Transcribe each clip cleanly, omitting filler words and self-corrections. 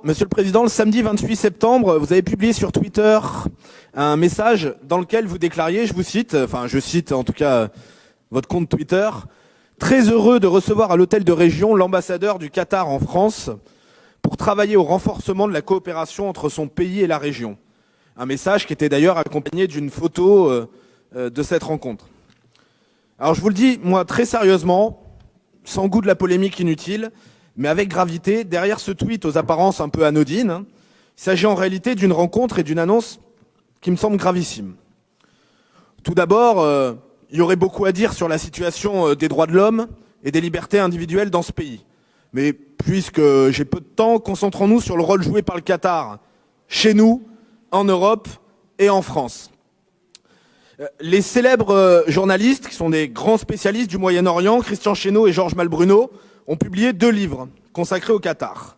Monsieur le Président, le samedi 28 septembre, vous avez publié sur Twitter un message dans lequel vous déclariez, je cite en tout cas votre compte Twitter, « Très heureux de recevoir à l'hôtel de région l'ambassadeur du Qatar en France pour travailler au renforcement de la coopération entre son pays et la région. » Un message qui était d'ailleurs accompagné d'une photo de cette rencontre. Alors je vous le dis, moi, très sérieusement, sans goût de la polémique inutile, mais avec gravité, derrière ce tweet aux apparences un peu anodines, il s'agit en réalité d'une rencontre et d'une annonce qui me semble gravissime. Tout d'abord, il y aurait beaucoup à dire sur la situation des droits de l'homme et des libertés individuelles dans ce pays. Mais puisque j'ai peu de temps, concentrons-nous sur le rôle joué par le Qatar, chez nous, en Europe et en France. Les célèbres journalistes, qui sont des grands spécialistes du Moyen-Orient, Christian Chesneau et Georges Malbruno, ont publié 2 livres consacrés au Qatar.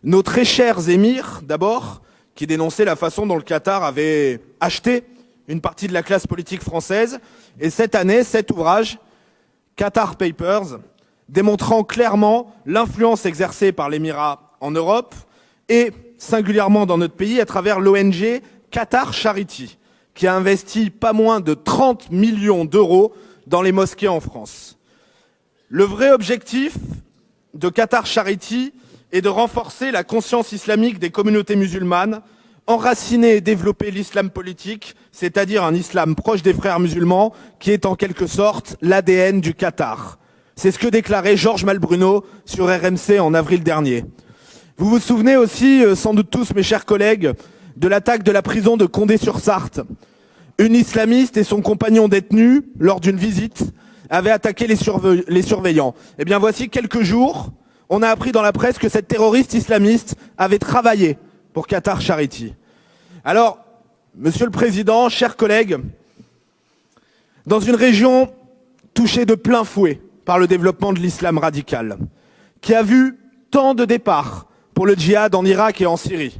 Nos très chers émirs, d'abord, qui dénonçaient la façon dont le Qatar avait acheté une partie de la classe politique française, et cette année, cet ouvrage, Qatar Papers, démontrant clairement l'influence exercée par l'Émirat en Europe et singulièrement dans notre pays à travers l'ONG Qatar Charity, qui a investi pas moins de 30 millions d'euros dans les mosquées en France. Le vrai objectif de Qatar Charity est de renforcer la conscience islamique des communautés musulmanes, enraciner et développer l'islam politique, c'est-à-dire un islam proche des frères musulmans, qui est en quelque sorte l'ADN du Qatar. C'est ce que déclarait Georges Malbruno sur RMC en avril dernier. Vous vous souvenez aussi, sans doute tous mes chers collègues, de l'attaque de la prison de Condé-sur-Sarthe. Une islamiste et son compagnon détenu, lors d'une visite, avaient attaqué les surveillants. Eh bien voici quelques jours, on a appris dans la presse que cette terroriste islamiste avait travaillé pour Qatar Charity. Alors, Monsieur le Président, chers collègues, dans une région touchée de plein fouet par le développement de l'islam radical, qui a vu tant de départs pour le djihad en Irak et en Syrie,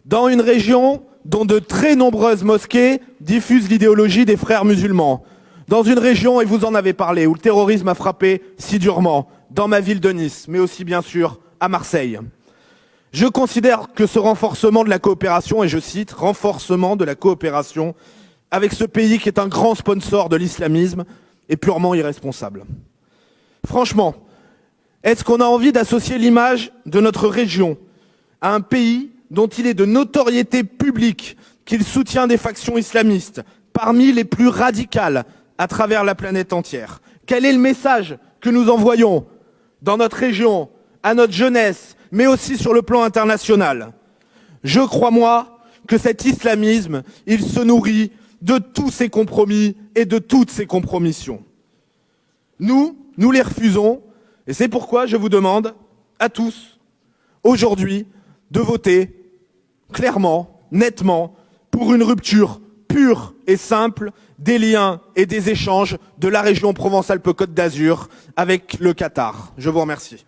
dans une région dont de très nombreuses mosquées diffusent l'idéologie des frères musulmans, dans une région, et vous en avez parlé, où le terrorisme a frappé si durement, dans ma ville de Nice, mais aussi bien sûr à Marseille. Je considère que ce renforcement de la coopération, et je cite, renforcement de la coopération avec ce pays qui est un grand sponsor de l'islamisme, est purement irresponsable. Franchement, est-ce qu'on a envie d'associer l'image de notre région à un pays dont il est de notoriété publique qu'il soutient des factions islamistes, parmi les plus radicales à travers la planète entière? Quel est le message que nous envoyons dans notre région, à notre jeunesse, mais aussi sur le plan international? Je crois, moi, que cet islamisme, il se nourrit de tous ces compromis et de toutes ces compromissions. Nous les refusons, et c'est pourquoi je vous demande à tous, aujourd'hui, de voter clairement, nettement, pour une rupture pure et simple des liens et des échanges de la région Provence-Alpes-Côte d'Azur avec le Qatar. Je vous remercie.